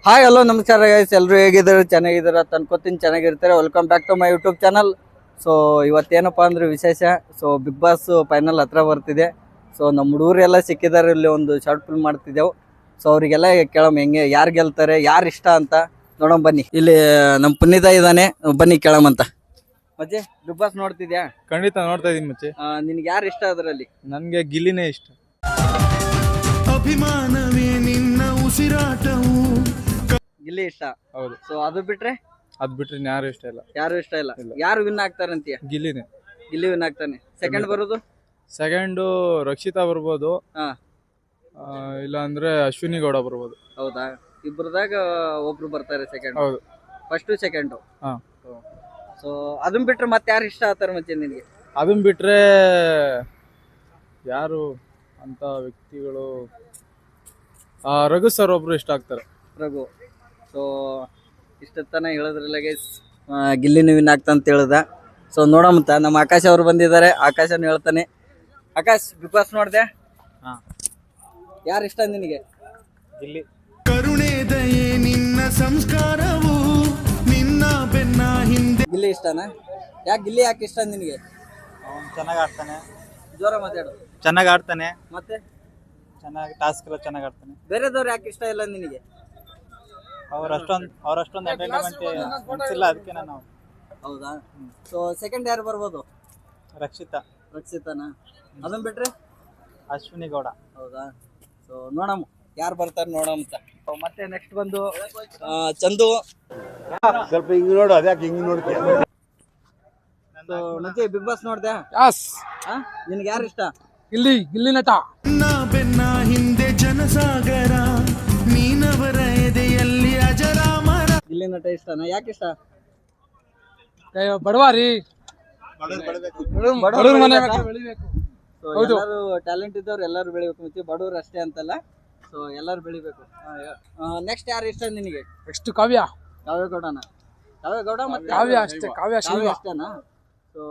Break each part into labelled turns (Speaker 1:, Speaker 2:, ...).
Speaker 1: Hi hello ನಮಸ್ಕಾರ guys, ಎಲ್ಲರೂ ಹೇಗಿದ್ದಾರೆ? ಚೆನ್ನಾಗಿದ್ದೀರ ಅಂತ ಅನ್ಕೋತೀನಿ. ಚೆನ್ನಾಗಿರ್ತಾರೆ. Welcome back to my YouTube channel. So ಇವತ್ತೇನಪ್ಪ ಅಂದ್ರೆ ವಿಶೇಷ. ಸೊ ಬಿಗ್ ಬಾಸ್ ಫೈನಲ್ ಹತ್ರ ಬರ್ತಿದೆ. ಸೊ ನಮ್ಮ ಹುಡುಗರೆಲ್ಲ ಸಿಕ್ಕಿದ್ದಾರೆ. ಇಲ್ಲಿ ಒಂದು ಶಾರ್ಟ್ ಫಿಲ್ಮ್ ಮಾಡ್ತಿದ್ದೆವು. ಸೊ ಅವರಿಗೆಲ್ಲ ಕೇಳಮ್ ಹೆಂಗೆ, ಯಾರು ಗೆಲ್ತಾರೆ, ಯಾರು ಇಷ್ಟ ಅಂತ ನೋಡೋಣ ಬನ್ನಿ. ಇಲ್ಲಿ ನಮ್ಮ ಪುನೀತ ಇದ್ದಾನೆ, ಬನ್ನಿ ಕೇಳಮಂತ. ಮತ್ತೆ ಬಿಗ್ ಬಾಸ್ ನೋಡ್ತಿದ್ಯಾ?
Speaker 2: ಖಂಡಿತ ನೋಡ್ತಾ ಇದೀನಿ ಮಚ್ಚೆ.
Speaker 1: ನಿನ್ಗೆ ಯಾರು ಇಷ್ಟ ಅದರಲ್ಲಿ?
Speaker 2: ನನ್ಗೆ ಗಿಲ್ಲಿನೇ ಇಷ್ಟ.
Speaker 3: ಅಭಿಮಾನವೇ ನಿನ್ನ ಉಸಿರಾಟವು.
Speaker 1: ಗಿಲ್ಲಿ ಇಷ್ಟ.
Speaker 2: ಹೌದು.
Speaker 1: ಸೊ ಅದು ಬಿಟ್ರೆ
Speaker 2: ಅದ್ ಬಿಟ್ರೆ ಯಾರು ಇಷ್ಟ ಇಲ್ಲ.
Speaker 1: ಯಾರು ಇಷ್ಟ ಇಲ್ಲ. ಯಾರು ವಿನ್ ಆಗ್ತಾರಂತೀಯ?
Speaker 2: ಗಿಲ್ಲಿನೇ.
Speaker 1: ಗಿಲ್ಲಿ ವಿನ್ ಆಗ್ತಾನೆ. ಸೆಕೆಂಡ್ ಬರೋದು?
Speaker 2: ಸೆಕೆಂಡು ರಕ್ಷಿತಾ ಬರ್ಬೋದು.
Speaker 1: ಹಾ.
Speaker 2: ಇಲ್ಲ ಅಂದ್ರೆ ಅಶ್ವಿನಿ ಗೌಡ ಬರ್ಬೋದು.
Speaker 1: ಹೌದಾ? ಇಬ್ಬರದಾಗ ಒಬ್ರು ಬರ್ತಾರೆ ಸೆಕೆಂಡ್.
Speaker 2: ಹೌದು.
Speaker 1: First second.
Speaker 2: ಹಾ.
Speaker 1: ಸೊ ಅದನ್ ಬಿಟ್ರೆ ಮತ್ತೆ ಯಾರು ಇಷ್ಟ ಆಗ್ತಾರೆ ಮತ್ತೆ ನಿನಗೆ?
Speaker 2: ಅದನ್ ಬಿಟ್ರೆ ಯಾರು ಅಂತ ವ್ಯಕ್ತಿಗಳು, ರಘು ಸರ್ ಒಬ್ರು ಇಷ್ಟ ಆಗ್ತಾರೆ.
Speaker 1: ರಘು. ಸೊ ಇಷ್ಟತನ ಹೇಳಿದ್ರಲ್ಲ ಗೈಸ್, ಗಿಲ್ಲಿನ ವಿನ್ ಆಗ್ತಾ ಅಂತ ಹೇಳ್ದ. ಸೊ ನೋಡಮಂತ ನಮ್ಮ ಆಕಾಶ್ ಅವರು ಬಂದಿದ್ದಾರೆ. ಆಕಾಶನ ಹೇಳ್ತಾನೆ. ಆಕಾಶ್, ಬಿಗ್ ಬಾಸ್ ನೋಡ್ದೆ?
Speaker 2: ಹಾ.
Speaker 1: ಯಾರು ಇಷ್ಟ ನಿನಗೆ?
Speaker 2: ಗಿಲ್ಲಿ.
Speaker 3: ಕರುಣೆ ದಯೆ ನಿನ್ನ ಸಂಸ್ಕಾರವು, ನಿನ್ನ ಬೆನ್ನ ಹಿಂದೆ.
Speaker 1: ಗಿಲ್ಲಿ ಇಷ್ಟನಾ? ಯಾಕೆ ಗಿಲ್ಲಿ ಯಾಕೆ ಇಷ್ಟ ನಿನಗೆ?
Speaker 2: ಚೆನ್ನಾಗಿ ಆಡ್ತಾನೆ.
Speaker 1: ಜೋರ ಮಾತಾಡು.
Speaker 2: ಚೆನ್ನಾಗಿ ಆಡ್ತಾನೆ.
Speaker 1: ಮತ್ತೆ
Speaker 2: ಚೆನ್ನಾಗಿ ಟಾಸ್ಕ್ ಎಲ್ಲ ಚೆನ್ನಾಗಿ ಆಡ್ತಾನೆ.
Speaker 1: ಬೇರೆದವ್ರು ಯಾಕೆ ಇಷ್ಟ ಇಲ್ಲ ನಿನಗೆ?
Speaker 2: ಅವ್ರಷ್ಟೊಂದು ಎಂಟರ್ಟೈನ್ಮೆಂಟ್ ಅನ್ಸಿಲ್ಲ, ಅದಕ್ಕೆ ನಾವು.
Speaker 1: ಹೌದಾ? ಸೊ ಸೆಕೆಂಡ್ ಯಾರು ಬರ್ಬೋದು?
Speaker 2: ರಕ್ಷಿತಾ.
Speaker 1: ರಕ್ಷಿತಾನ? ಅದನ್ನ ಬಿಟ್ರೆ
Speaker 2: ಅಶ್ವಿನಿ ಗೌಡ.
Speaker 1: ಹೌದಾ? ಸೊ ನೋಡಮ್ಮ ಯಾರು ಬರ್ತಾರೆ ನೋಡಂತ. ಮತ್ತೆ ನೆಕ್ಸ್ಟ್ ಬಂದು ಚಂದು.
Speaker 4: ಸ್ವಲ್ಪ ಹಿಂಗ್ ನೋಡು, ಅದ್ಯಾಕೆ ಹಿಂಗ್ ನೋಡ್ತೀಯ?
Speaker 1: ಸೊ ಮತ್ತೆ ಬಿಗ್ ಬಾಸ್ ನೋಡ್ದೆ? ನಿನ್ಗೆ ಯಾರು ಇಷ್ಟ?
Speaker 2: ಗಿಲ್ಲಿ ನಟ.
Speaker 3: ನಿನ್ನ ಬೆನ್ನ ಹಿಂದೆ ಜನಸಾಗರ, ನೀನವರ ಎದೆಯಲ್ಲಿ ಅಜರಾಮರ.
Speaker 1: ಗಿಲ್ಲಿ ನಟ ಇಷ್ಟನಾ? ಯಾಕೆ ಇಷ್ಟ?
Speaker 2: ಬಡವಾರಿ.
Speaker 1: ಎಲ್ಲರೂ ಟ್ಯಾಲೆಂಟ್ ಇದ್ದವ್ರು ಎಲ್ಲರೂ ಬೆಳಿಬೇಕು. ಮತ್ತೆ ಬಡವರು ಅಷ್ಟೇ ಅಂತಲ್ಲ, ಸೊ ಎಲ್ಲರೂ ಬೆಳಿಬೇಕು. ನೆಕ್ಸ್ಟ್ ಯಾರು ಇಷ್ಟ ನಿನಗೆ?
Speaker 2: ನೆಕ್ಸ್ಟ್ ಕಾವ್ಯ.
Speaker 1: ಕಾವ್ಯಗೌಡನ? ಕಾವ್ಯಗೌಡ ಮತ್ತೆ
Speaker 2: ಕಾವ್ಯ ಅಷ್ಟೇ. ಕಾವ್ಯ
Speaker 1: ಅಷ್ಟೇನಾ? ಸೊ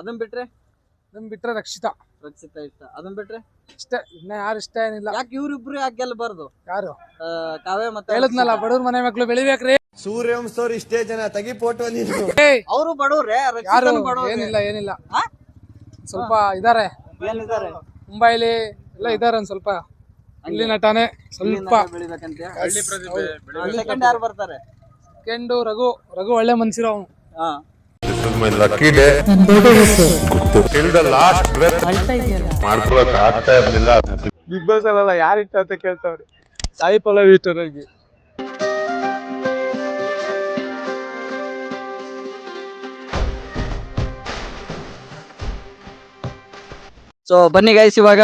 Speaker 1: ಅದನ್ ಬಿಟ್ರೆ?
Speaker 2: ಬಿಟ್ರೆ ರಕ್ಷಿತಾ.
Speaker 1: ರಕ್ಷಿತಾ ಇಷ್ಟ. ಅದನ್ ಬಿಟ್ರೆ
Speaker 2: ಅಷ್ಟೇ. ಇನ್ನ ಯಾರು ಇಷ್ಟ ಏನಿಲ್ಲ.
Speaker 1: ಯಾಕೆ ಇವ್ರಿಬ್ರು ಯಾಕೆ ಗೆಲ್ಬಾರ್ದು?
Speaker 2: ಯಾರು?
Speaker 1: ಕಾವ್ಯ ಮತ್ತೆ
Speaker 2: ಹೇಳದ್ನಲ್ಲ, ಬಡವ್ರ ಮನೆ ಮಕ್ಳು ಬೆಳಿಬೇಕ್ರಿ.
Speaker 4: ಸೂರ್ಯವಂಶದವ್ರು ಇಷ್ಟೇ ಜನ, ತೆಗಿ ಫೋಟೋ ನೀನು.
Speaker 1: ಅವರು ಬಡವ್ರೆ.
Speaker 2: ಯಾರು? ಏನಿಲ್ಲ. ಸ್ವಲ್ಪ ಇದಾರೆ.
Speaker 1: ಏನಿದ್ದಾರೆ?
Speaker 2: ಮುಂಬೈಲಿ ಎಲ್ಲ ಇದಾರೆ. ಒಂದ್ ಸ್ವಲ್ಪ ಇಲ್ಲಿ ನಟಾನೆ ಸ್ವಲ್ಪ
Speaker 1: ಬೆಳಿಬೇಕಂತ. ಸೆಕೆಂಡ್ ಯಾರು ಬರ್ತಾರೆ?
Speaker 2: ಸೆಕೆಂಡು ರಘು. ಒಳ್ಳೆ ಮನ್ಸಿರೋ ಅವನು.
Speaker 1: ಹಾ.
Speaker 2: ಬಿಗ್ ಬಾಸ್ ಅಲ್ಲ, ಯಾರು ಇಷ್ಟ ಅಂತ ಕೇಳ್ತಾವ್ರಿ. ಸಾಯಿ ಪಲ್ಲವಿ ಇಷ್ಟ ನನಗೆ.
Speaker 1: ಸೊ ಬನ್ನಿ ಗೈಸ್, ಇವಾಗ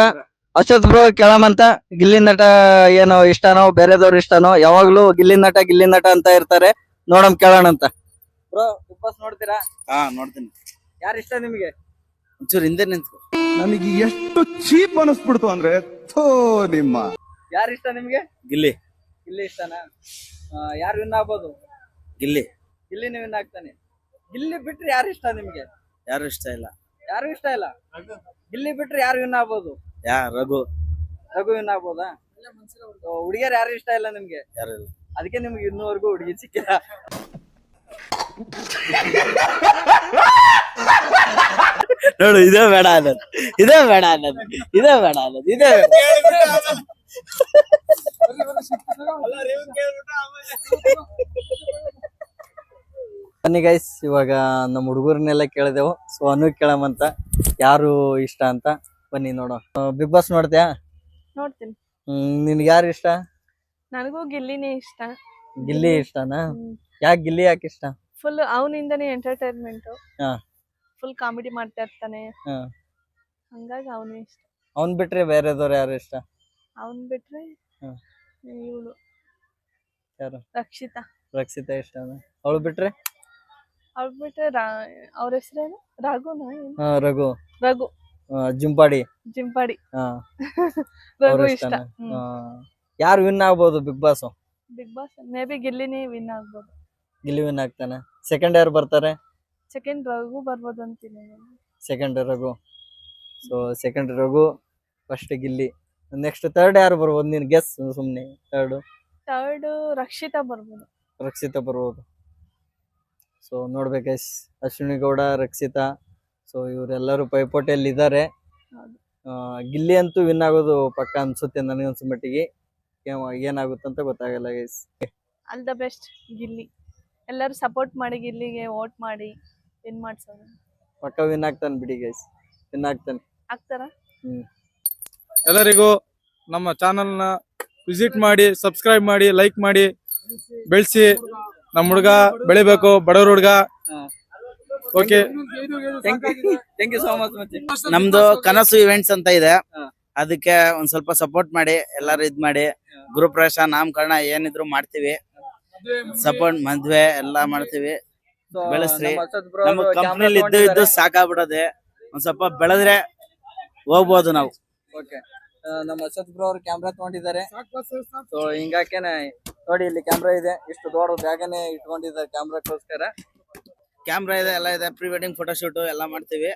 Speaker 1: ಅಶೋಕ್ ಬ್ರೋ ಕೇಳಮಂತ. ಗಿಲ್ಲಿ ನಟ ಏನೋ ಇಷ್ಟನೋ, ಬೇರೆದವ್ರು ಇಷ್ಟನೋ? ಯಾವಾಗ್ಲೂ ಗಿಲ್ಲಿ ನಟ ಅಂತ ಇರ್ತಾರೆ. ನೋಡಮ್ ಕೇಳೋಣ ಅಂತ. ಬ್ರೋ ಬಿಗ್ ಬಾಸ್ ನೋಡ್ತೀರಾ?
Speaker 4: ಹಾ, ನೋಡ್ತೀನಿ.
Speaker 1: ಯಾರು ಇಷ್ಟ ನಿಮಗೆ? ಒಂಚೂರು ಹಿಂದೆ ನಿಂತ್ಕೊ.
Speaker 4: ನನಗೆ ಎಷ್ಟು ಚೀಪ್ ಅನಿಸ್ಬಿಡ್ತು ಅಂದ್ರೆ, ಥೋ ನಿಮ್ಮ.
Speaker 1: ಯಾರು ಇಷ್ಟ ನಿಮ್ಗೆ?
Speaker 4: ಗಿಲ್ಲಿ.
Speaker 1: ಗಿಲ್ಲಿ ಇಷ್ಟನಾ? ಯಾರು ವಿನ್ ಆಗ್ಬೋದು? ಗಿಲ್ಲಿನೇ ವಿನ್ ಆಗ್ತಾನೆ. ಗಿಲ್ಲಿ ಬಿಟ್ರೆ ಯಾರು ಇಷ್ಟ ನಿಮ್ಗೆ?
Speaker 4: ಯಾರು ಇಷ್ಟ ಇಲ್ಲ.
Speaker 1: ಯಾರು ಇಷ್ಟ ಇಲ್ಲ. ಗಿಲ್ಲಿ ಬಿಟ್ರೆ ಯಾರು ವಿನ್ ಆಗ್ಬೋದು?
Speaker 4: ರಘು
Speaker 1: ವಿನ್ ಆಗ್ಬೋದಾ? ಹುಡುಗಿಯರು ಯಾರು ಇಷ್ಟ ಇಲ್ಲ ನಿಮ್ಗೆ?
Speaker 4: ಯಾರು ಇಲ್ಲ.
Speaker 1: ಅದಕ್ಕೆ ನಿಮ್ಗೆ ಇನ್ನೂವರೆಗೂ ಹುಡುಗಿ ಸಿಕ್ಕಿಲ್ಲ.
Speaker 4: ನೋಡು, ಇದೇ ಬೇಡ ಅನ್ನೋದು.
Speaker 1: ಬನ್ನಿ ಗೈಸ್, ಇವಾಗ ನಮ್ಮ ಹುಡುಗರನ್ನೆಲ್ಲ ಕೇಳಿದೆವು. ಸೊ ಅನು ಕೇಳಮಂತ ಯಾರು ಇಷ್ಟ ಅಂತ. ಬನ್ನಿ ನೋಡೋ. ಬಿಗ್ ಬಾಸ್ ನೋಡ್ತೀಯಾ?
Speaker 5: ನೋಡ್ತೀನಿ.
Speaker 1: ನಿನ್ಗೆ ಯಾರು ಇಷ್ಟ?
Speaker 5: ನನಗೂ ಗಿಲ್ಲಿನೇ ಇಷ್ಟ.
Speaker 1: ಗಿಲ್ಲಿ ಇಷ್ಟನಾ? ಯಾಕೆ ಗಿಲ್ಲಿ ಯಾಕೆ ಇಷ್ಟ?
Speaker 5: ಫುಲ್ ಅವನಿಂದನೇ ಎಂಟರ್ಟೈನ್ಮೆಂಟ್.
Speaker 1: ಹಾ.
Speaker 5: ಫುಲ್ ಕಾಮಿಡಿ ಮಾಡ್ತಾ ಇರ್ತಾನೆ.
Speaker 1: ಹಾ.
Speaker 5: ಹಂಗಾಗಿ ಅವನೇ ಇಷ್ಟ.
Speaker 1: ಅವ್ನ್ ಬಿಟ್ರೆ ಬೇರೆದವ್ರು ಯಾರು ಇಷ್ಟ?
Speaker 5: ಅವನ್ ಬಿಟ್ರೆ ಇವಳು
Speaker 1: ಯಾರು? ರಕ್ಷಿತಾ ಇಷ್ಟನಾ? ಅವಳು ಬಿಟ್ರೆ
Speaker 5: ಅವ್ರ ಹೆಸರೇನು? ರಾಘುನಾ?
Speaker 1: ರಘು. ಜಿಂಪಾಡಿ. ಹಾ.
Speaker 5: ರಘು ಇಷ್ಟ.
Speaker 1: ಯಾರು ವಿನ್ ಆಗ್ಬೋದು ಬಿಗ್ ಬಾಸ್?
Speaker 5: ಮೇ ಬಿ ಗಿಲ್ಲಿನೇ ವಿನ್ ಆಗ್ಬೋದು.
Speaker 1: ಗಿಲ್ಲಿ ವಿನ್ ಆಗ್ತಾನ. ಸೆಕೆಂಡ್ ಯಾರು ಬರ್ತಾರೆ?
Speaker 5: ಸೆಕೆಂಡ್ ರಘು ಬರ್ಬೋದು ಅಂತೀನಿ.
Speaker 1: Second Raghu. So second Raghu, first Gilli. Next third ಯಾರು ಬರ್ಬೋದು? ನೀನು ಗೆಸ್ ಸುಮ್ಮನೆ. ಥರ್ಡ್
Speaker 5: ಥರ್ಡ್ ರಕ್ಷಿತಾ ಬರ್ಬೋದು.
Speaker 1: ರಕ್ಷಿತಾ ಬರ್ಬೋದು. ಸೊ ನೋಡ್ಬೇಕು ಗೈಸ್, ಅಶ್ವಿನಿ ಗೌಡ, ರಕ್ಷಿತಾ, ಸೊ ಇವರೆಲ್ಲರೂ ಪೈಪೋಟಿಯಲ್ಲಿ ಇದ್ದಾರೆ.
Speaker 5: ಹೌದು.
Speaker 1: ಗಿಲ್ಲಿ ಅಂತೂ ವಿನ್ ಆಗೋದು ಪಕ್ಕ ಅನ್ಸುತ್ತೆ ನನಗನ್ಸೋ ಮಟ್ಟಿಗೆ. ಏನಾಗುತ್ತಂತ ಗೊತ್ತಾಗಲ್ಲ guys.
Speaker 5: All the best Gilli. ಎಲ್ಲರೂ ಸಪೋರ್ಟ್ ಮಾಡಿ ಗಿಲ್ಲಿಗೆ ವೋಟ್ ಮಾಡಿ ವಿನ್ ಮಾಡ್ಸೋದು.
Speaker 1: ಪಕ್ಕ ವಿನ್ ಆಗ್ತಾನೆ ಬಿಡಿ ಗೈಸ್, ವಿನ್ ಆಗ್ತಾನೆ.
Speaker 5: ಆಗ್ತಾರ?
Speaker 2: ಎಲ್ಲರಿಗೂ ನಮ್ಮ ಚಾನಲ್ನ ವಿಸಿಟ್ ಮಾಡಿ, ಸಬ್ಸ್ಕ್ರೈಬ್ ಮಾಡಿ, ಲೈಕ್ ಮಾಡಿ, ಬೆಳೆಸಿ. ನಮ್ಮ ಹುಡುಗ ಬೆಳಿಬೇಕು, ಬಡವ್ರ ಹುಡುಗ. Okay,
Speaker 1: thank you so much.
Speaker 6: ನಮ್ದು ಕನಸು ಇವೆಂಟ್ಸ್ ಅಂತ ಇದೆ,
Speaker 1: ಹಾ.
Speaker 6: ಅದಕ್ಕೆ ಒಂದ್ ಸ್ವಲ್ಪ ಸಪೋರ್ಟ್ ಮಾಡಿ, ಎಲ್ಲಾರು ಇದ್ ಮಾಡಿ. ಗೃಹಪ್ರವೇಶ, ನಾಮಕರಣ ಏನಿದ್ರು ಮಾಡ್ತೀವಿ. ಸಪೋರ್ಟ್, ಮದ್ವೆ ಎಲ್ಲಾ ಮಾಡ್ತೀವಿ. ಬೆಳೆಸ್ರಿ. ನಮ್ಮ ಕಂಪ್ನಿಲಿ ಇದ್ದು ಸಾಕಾಗ್ಬಿಡೋದೆ. ಒಂದ್ ಸ್ವಲ್ಪ ಬೆಳೆದ್ರೆ ಹೋಗ್ಬೋದು ನಾವು.
Speaker 1: ಓಕೆ, ನಮ್ಮ ಅಶೋಕ್ ಬ್ರೋ ಅವ್ರು ಕ್ಯಾಮ್ರಾ ತಗೊಂಡಿದ್ದಾರೆ. ಸೊ ಹಿಂಗಾಕೆನೆ ನೋಡಿ, ಇಲ್ಲಿ ಕ್ಯಾಮ್ರಾ ಇದೆ, ಇಷ್ಟು ದೊಡ್ಡ ಬ್ಯಾಗನೆ ಇಟ್ಕೊಂಡಿದ್ದಾರೆ ಕ್ಯಾಮ್ರಾಕ್ಕೋಸ್ಕರ.
Speaker 6: ಕ್ಯಾಮ್ರಾ ಇದೆ, ಎಲ್ಲ ಇದೆ. ಪ್ರೀ ವೆಡ್ಡಿಂಗ್ ಫೋಟೋ ಶೂಟ್ ಎಲ್ಲ ಮಾಡ್ತೀವಿ.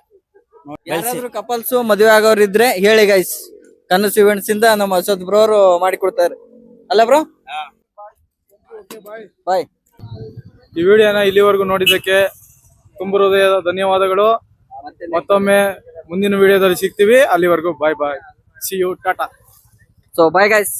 Speaker 1: ಯಾರಾದ್ರೂ ಕಪಲ್ಸ್ ಮದುವೆ ಆಗೋರು ಇದ್ರೆ ಹೇಳಿ ಗೈಸ್, ಕನಸು ಇವೆಂಟ್ಸ್ ಇಂದ ನಮ್ಮ ಅಶೋಕ್ ಬ್ರೋ ಅವರು ಮಾಡಿಕೊಡ್ತಾರೆ. ಅಲ್ಲ ಬ್ರೋ? ಬಾಯ್.
Speaker 2: ಈ ವಿಡಿಯೋನ ಇಲ್ಲಿವರೆಗೂ ನೋಡಿದ್ದಕ್ಕೆ ತುಂಬ ಹೃದಯದ ಧನ್ಯವಾದಗಳು. ಮತ್ತೊಮ್ಮೆ ಮುಂದಿನ ವಿಡಿಯೋದಲ್ಲಿ ಸಿಗ್ತೀವಿ. ಅಲ್ಲಿವರೆಗೂ ಬಾಯ್ ಬಾಯ್, ಸಿ ಯು, ಟಾಟಾ.
Speaker 1: So bye guys.